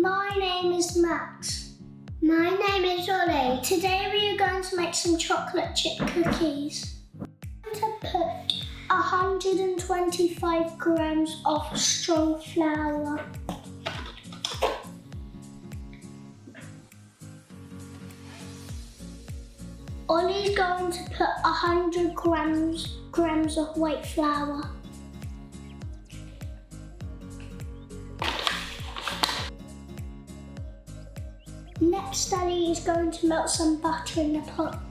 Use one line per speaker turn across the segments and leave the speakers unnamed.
My name is Max.
My name is Ollie.
Today we are going to make some chocolate chip cookies. I'm going to put 125 grams of strong flour. Ollie's going to put 100 grams of white flour. Next, Daddy is going to melt some butter in the pot.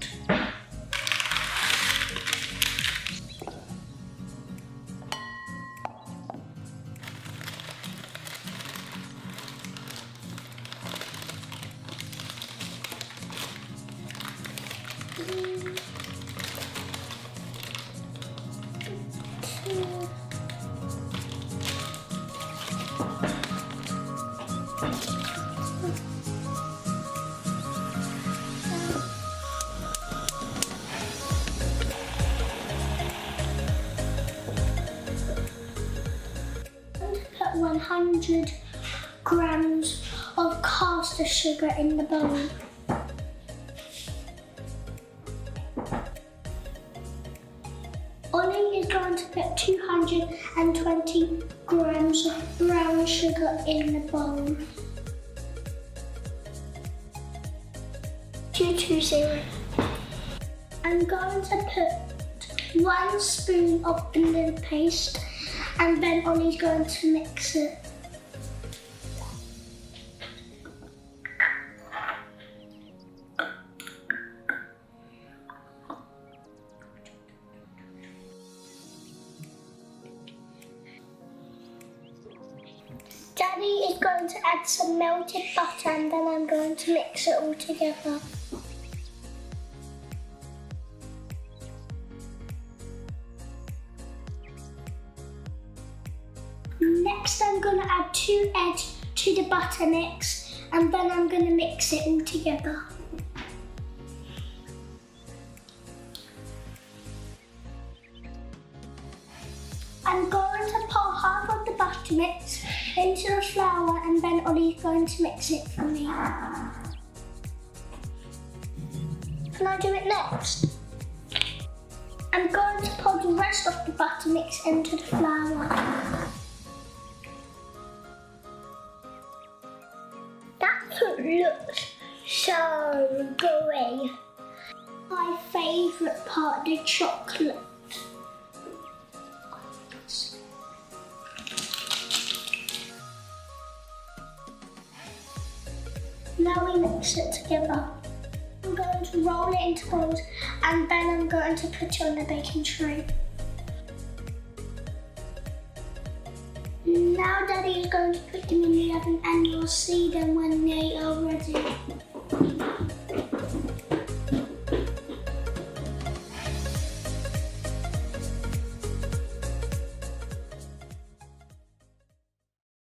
Put 100 grams of caster sugar in the bowl. Ollie is going to put 220 grams of brown sugar in the bowl.
220.
I'm going to put 1 spoon of vanilla paste, and then Ollie's going to mix it. Daddy is going to add some melted butter, and then I'm going to mix it all together. Next, I'm going to add 2 eggs to the butter mix, and then I'm going to mix it all together. I'm going to pour half of the butter mix into the flour, and then Ollie's going to mix it for me. Can I do it next? I'm going to pour the rest of the butter mix into the flour.
That's what looks so gooey.
My favourite part, the chocolate. Now we mix it together. I'm going to roll it into balls, and then I'm going to put it on the baking tray. Now Daddy is going to put them in the oven, and you'll see them when they